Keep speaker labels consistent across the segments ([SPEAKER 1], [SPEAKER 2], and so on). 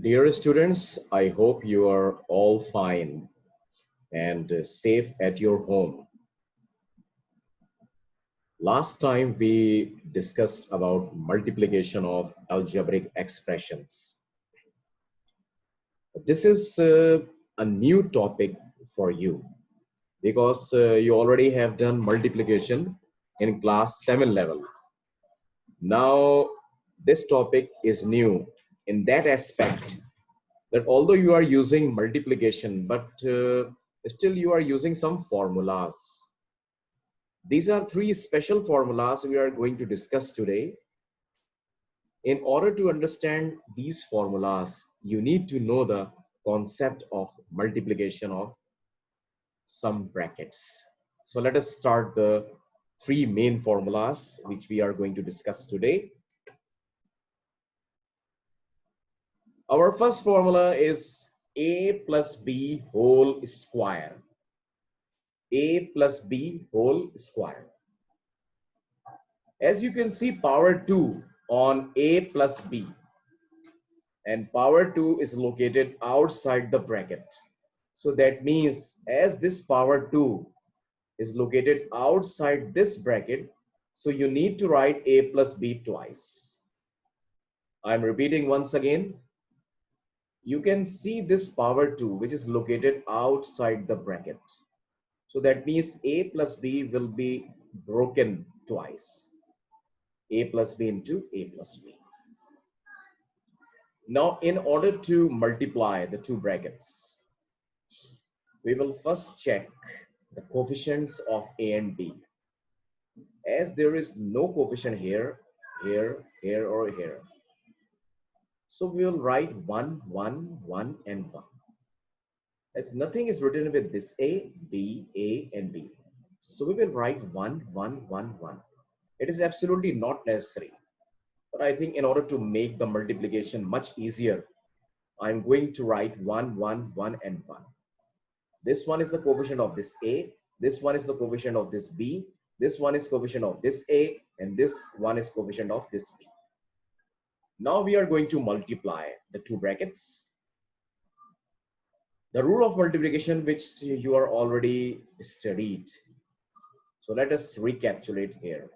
[SPEAKER 1] Dear students, I hope you are all fine and safe at your home. Last time we discussed about multiplication of algebraic expressions. This is a new topic for you because you already have done multiplication in class 7 level. Now this topic is new in that aspect that although you are using multiplication, but still you are using some formulas. These are three special formulas we are going to discuss today. In order to understand these formulas, you need to know the concept of multiplication of some brackets. So let us start the three main formulas which we are going to discuss today. Our first formula is a plus b whole square. A plus b whole square. As you can see, power 2 on a plus b, and power 2 is located outside the bracket. So that means as this power 2 is located outside this bracket, so you need to write a plus b twice. I'm repeating once again. You can see this power 2 which is located outside the bracket. So that means a plus b will be broken twice. A plus b into a plus b. Now, in order to multiply the two brackets, we will first check the coefficients of a and b. As there is no coefficient here, here, or here, so we will write 1, 1, 1, and 1. As nothing is written with this a, and b. So we will write 1, 1, 1, 1. It is absolutely not necessary. But I think in order to make the multiplication much easier, I'm going to write 1, 1, 1, and 1. This one is the coefficient of this a, this one is the coefficient of this b, this one is coefficient of this a, and this one is coefficient of this b. Now we are going to multiply the two brackets. The rule of multiplication which you are already studied. So let us recapitulate here.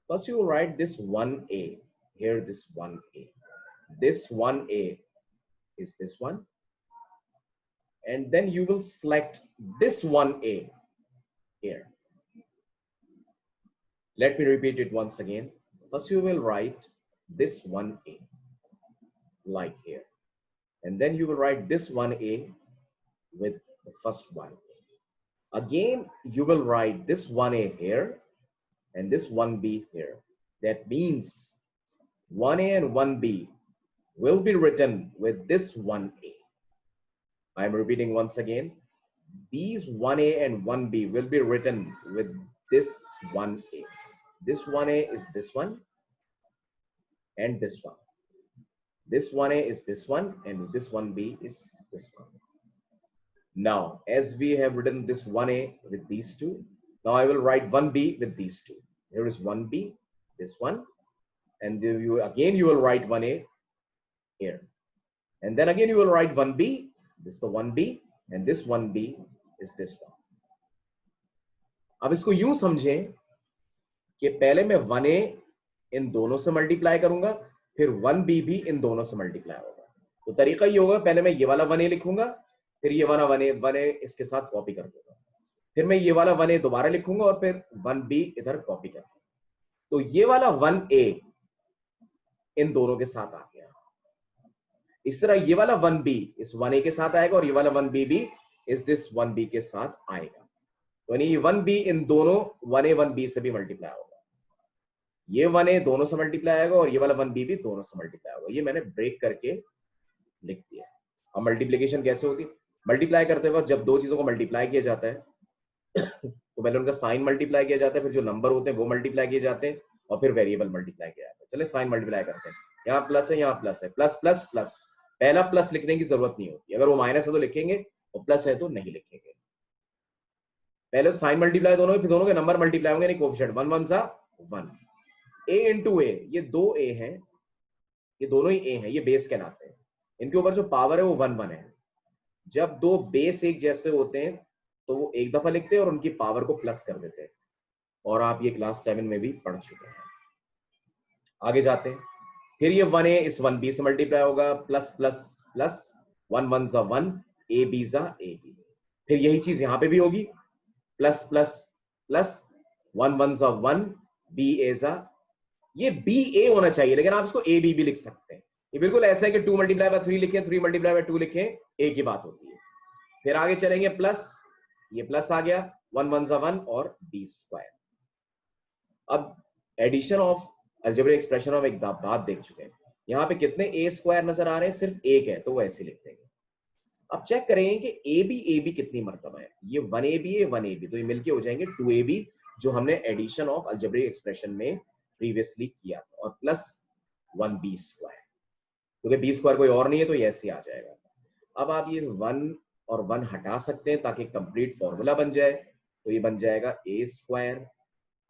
[SPEAKER 1] First you will write this 1a, here this 1a. This 1a is this one. And then you will select this 1a here. Let me repeat it once again. First you will write this 1a like here. And then you will write this 1a with the first 1a. Again, you will write this 1a here and this 1b here. That means 1a and 1b will be written with this 1a. I'm repeating once again. These 1a and 1b will be written with this 1a. This 1a is this one and this one. This 1a is this one and this 1b is this one. Now, as we have written this 1a with these two, now I will write 1b with these two. Here is 1b, this one, and then you will write 1a here. And then again you will write 1b, this is the 1b, and this 1b is this one. अब इसको यूं समझें कि पहले मैं 1a इन दोनों से multiply करूंगा, फिर 1b भी इन दोनों से मल्टीप्लाई होगा. तो तरीका ये होगा, पहले मैं ये वाला 1a लिखूंगा, फिर ये वाला 1a इसके साथ कॉपी कर दूंगा, फिर मैं ये वाला 1a दोबारा लिखूंगा और फिर 1b इधर कॉपी कर दूंगा. तो ये वाला 1a इन दोनों के साथ आ गया. इस तरह ये वाला 1b इस 1a के साथ आएगा और ये वाला 1b भी इस दिस 1b के साथ आएगा. तो यानी ये 1b इन दोनों 1a 1b से भी मल्टीप्लाई होगा. ये 1a दोनों से मल्टीप्लाई आएगा और ये वाला 1b भी दोनों से मल्टीप्लाई होगा. ये मैंने ब्रेक करके लिख दिया. अब मल्टीप्लिकेशन कैसे होती है? मल्टीप्लाई करते वक्त जब दो चीजों को मल्टीप्लाई किया जाता है तो पहले उनका साइन मल्टीप्लाई किया जाता है, फिर जो नंबर होते हैं वो मल्टीप्लाई किए जाते हैं और फिर वेरिएबल मल्टीप्लाई किया जाता है. चलिए साइन मल्टीप्लाई करते हैं. यहाँ प्लस है, यहाँ प्लस है, प्लस प्लस प्लस. पहला प्लस लिखने की जरूरत नहीं होती. अगर वो माइनस है तो लिखेंगे और प्लस है तो नहीं लिखेंगे. पहले तो साइन मल्टीप्लाई दोनों, फिर दोनों के नंबर मल्टीप्लाई होंगे, नहीं कोएफिशिएंट. 1 1 सा 1. a इंटू ए, ये दो a हैं, ये दोनों ही a हैं, ये बेस कहलाते हैं. इनके ऊपर जो पावर है वो 1 1 है। जब दो बेस एक जैसे होते हैं तो वो एक दफा लिखते हैं और उनकी पावर को प्लस कर देते हैं, और आप ये क्लास 7 में भी पढ़ चुके हैं। आगे जाते हैं, फिर ये 1a इस 1b से मल्टीप्लाई होगा, प्लस प्लस प्लस, 1 1 जा 1, a b जा a b। फिर यही चीज यहां पे भी होगी, प्लस प्लस प्लस, 1 1 जा 1, b a जा, ये बी ए होना चाहिए लेकिन आप इसको ए बी भी लिख सकते हैं। ये बिल्कुल ऐसा है कि 2 मल्टीप्लाई बाय 3 लिखें, 3 मल्टीप्लाई बाय 2 लिखें, एक ही बात होती है। फिर आगे चलेंगे, प्लस, ये प्लस आ गया, 1 1 जा 1 और बी स्क्वायर। अब addition of algebraic expression of एक बात देख चुके हैं, यहाँ पे कितने ए स्क्वायर नजर आ रहे हैं, सिर्फ एक है, तो वो ऐसे लिख देंगे। अब चेक करेंगे कि ए बी कितनी मरतबा है, ये 1ab है 1ab, तो ये मिलके हो जाएंगे 2ab, जो हमने एडिशन ऑफ अलजेब्रिक एक्सप्रेशन में प्रीवियसली किया था, और प्लस 1b स्क्वायर, क्योंकि b स्क्वायर कोई और नहीं है तो ये ऐसे आ जाएगा। अब आप ये 1 और 1 हटा सकते हैं ताकि कंप्लीट फॉर्मूला बन जाए, तो ये बन जाएगा a स्क्वायर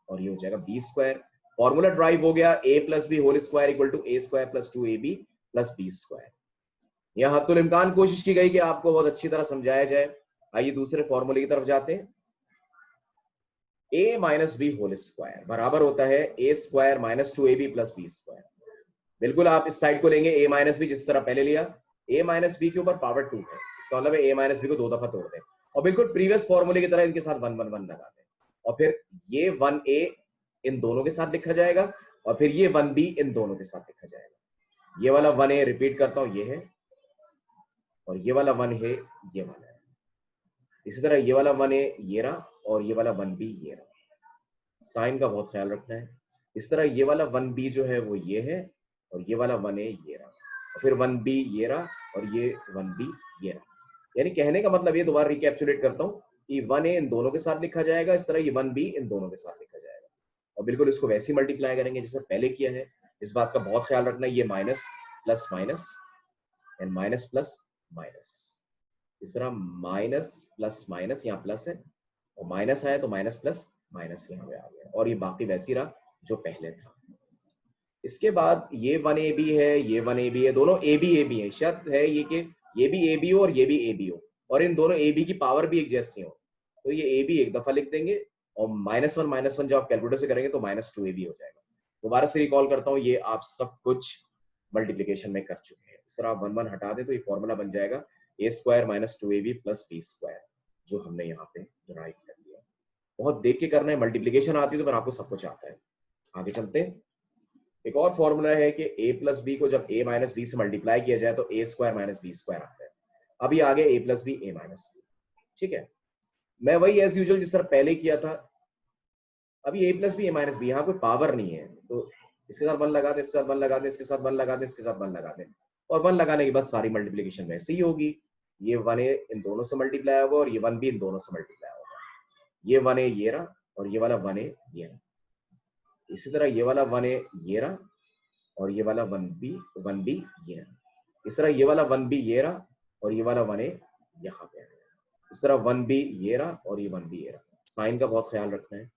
[SPEAKER 1] और ये हो जाएगा b स्क्वायर। फॉर्मूला ड्राइव हो गया, a plus b whole square equal to a square plus 2ab plus b square. यह हद्दुल इम्कान कोशिश की गई कि आपको बहुत अच्छी तरह समझाया जाए। आइए दूसरे फॉर्मूले की तरफ जाते हैं। a minus b whole square बराबर होता है a square minus 2ab plus b square. बिल्कुल आप इस साइड को लेंगे a माइनस बी, जिस तरह पहले लिया, a माइनस बी के ऊपर पावर 2 है, इसका मतलब है a माइनस बी को 2 दफा तोड़ दें, और बिल्कुल प्रीवियस फॉर्मूले की तरह इनके साथ 1 1 1 लगा दें, और फिर ये 1a इन दोनों के साथ लिखा जाएगा, और फिर ये 1b इन दोनों के साथ लिखा जाएगा। ये वाला 1a रिपीट करता हूं, ये है, और ये वाला 1 है, ये वाला है। इसी तरह ये वाला 1a ये रहा, और ये वाला 1b ये रहा। साइन का बहुत ख्याल रखना है। इस तरह ये वाला 1b जो है वो ये है, और ये वाला 1a ये रहा, और फिर 1b ये रहा, और ये 1b ये रहा। यानी कहने का मतलब ये, दोबारा रिकैप्चुलेट करता हूं, कि 1a इन दोनों के साथ लिखा जाएगा, इस तरह ये 1b इन दोनों के साथ लिखा जाएगा, और बिल्कुल इसको वैसे ही मल्टीप्लाई करेंगे जैसे पहले किया है। इस बात का बहुत ख्याल रखना है, ये minus plus minus and minus plus minus, इस तरह माइनस प्लस माइनस, यहाँ प्लस है और माइनस आया तो माइनस प्लस माइनस यहाँ पे आ गया, और ये बाकी वैसी रहा जो पहले था। इसके बाद ये 1ab है, ये 1ab है, दोनों ab है। शर्त है ये कि ये भी ab हो और ये भी ab हो, और इन दोनों ab की पावर भी एक जैसी हो, तो ये ab एक दफा लिख देंगे, और -1 जब आप कैलकुलेटर से करेंगे तो -2ab हो जाएगा। दोबारा से रिकॉल करता हूँ, ये आप सब कुछ मल्टीप्लीकेशन में कर चुके हैं। इस तरह आप 1 1 हटा दें तो ये फॉर्मूला बन जाएगा a square minus 2ab plus b square, जो हमने यहाँ पे डिराइव कर लिया। बहुत देख के करना है, मल्टीप्लीकेशन आती है तो फिर आपको सब कुछ आता है। आगे चलते हैं। एक और फॉर्मूला है कि a प्लस बी को जब a माइनस बी से मल्टीप्लाई किया जाए तो a square minus b square आता है। अभी आगे a plus b a minus b, ठीक है। मैं वही एज यूजुअल जिस तरह पहले किया था, अभी a plus b a minus b, यहाँ कोई पावर नहीं है, तो इसके साथ 1 लगा दें, इसके साथ 1 लगा दें, इसके साथ 1 लगा दें, इसके साथ 1 लगा दें, और 1 लगाने के बाद सारी मल्टीप्लीकेशन वैसे ही होगी। ये 1a इन दोनों से मल्टीप्लाई होगा, और ये 1b इन दोनों से मल्टीप्लाई होगा। ये 1a ये रहा, और ये वाला 1a ये रहा। इसी तरह ये वाला 1a ये रहा, और ये वाला 1b ये रहा। इस तरह ये वाला 1b ये रहा, और ये वाला 1a यहाँ पे आया। इस तरह 1b ये रहा, और ये 1b ये रहा। साइन का बहुत ख्याल रखना है,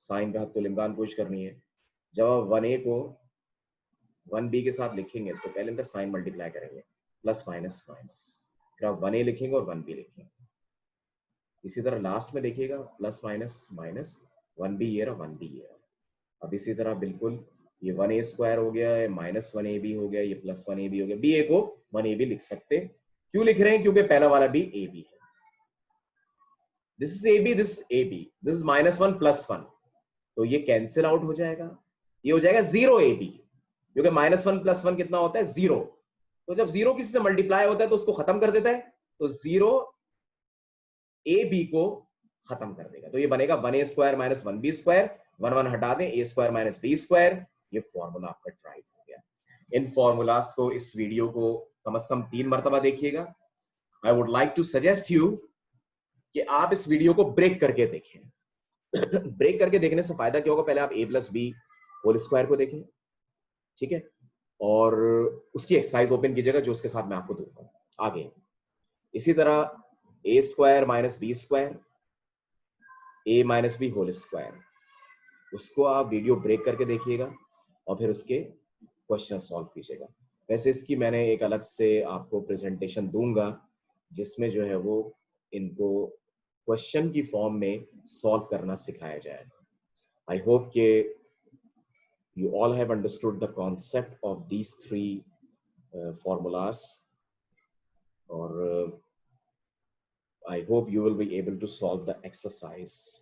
[SPEAKER 1] साइन का हद्दुल इम्कान कोशिश करनी है। जब आप 1a को 1b के साथ लिखेंगे तो पहले इनका साइन मल्टीप्लाई करेंगे, प्लस माइनस माइनस, फिर आप 1a लिखेंगे और 1b लिखेंगे। इसी तरह लास्ट में देखिएगा, प्लस माइनस माइनस, 1b ये रहा, 1b ये रहा। अब इसी तरह बिल्कुल ये 1a स्क्वायर हो गया है, माइनस 1ab हो गया, ये प्लस 1ab हो गया। ba को 1ab लिख सकते, क्यों लिख रहे हैं, क्योंकि पहला वाला भी ab है। This is ab, this ab, this is -1 plus 1, तो ये कैंसिल आउट हो जाएगा, ये हो जाएगा 0 ab, क्योंकि -1 प्लस 1 कितना होता है, 0। तो जब 0 किसी से मल्टीप्लाई होता है तो उसको खत्म कर देता है, तो 0 ab को खत्म कर देगा, तो ये बनेगा 1a square minus 1b square, 1 1 हटा दें, a square minus b square. ये फॉर्मूला आपका ड्राइव हो गया। इन फॉर्मूलास को, इस वीडियो को कम से कम 3 मरतबा देखिएगा। I would like to suggest you कि आप इस वीडियो को ब्रेक करके देखें। ब्रेक करके देखने से फायदा क्या होगा, पहले आप a plus b whole square को देखें, ठीक है, और उसकी एक्सरसाइज ओपन कीजिएगा जो उसके साथ मैं आपको दूंगा आगे। इसी तरह a square minus b square, a minus b whole square, उसको आप वीडियो ब्रेक करके देखिएगा और फिर उसके क्वेश्चन सॉल्व कीजिएगा। वैसे इसकी मैंने एक अलग से आपको प्रेजेंटेशन दूंगा जिसमें जो है वो इनको क्वेश्चन की फॉर्म में सॉल्व करना सिखाया जाए. I hope कि you all have understood the concept of these three formulas, or I hope you will be able to solve the exercise.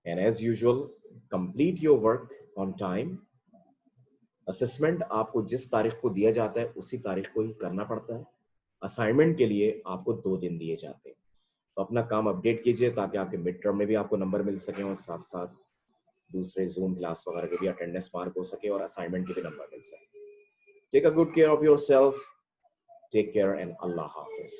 [SPEAKER 1] And as usual, complete your work on time. Assessment आपको जिस तारीख को दिया जाता है उसी तारीख को ही करना पड़ता है. असाइनमेंट के लिए आपको 2 दिन दिए जाते हैं. तो अपना काम अपडेट कीजिए ताकि आपके मिड टर्म में भी आपको नंबर मिल सके और साथ साथ दूसरे जूम क्लास वगैरह के भी अटेंडेंस मार्क हो सके और असाइनमेंट के भी नंबर मिल सके. Take a good care of yourself. Take care and Allah Hafiz.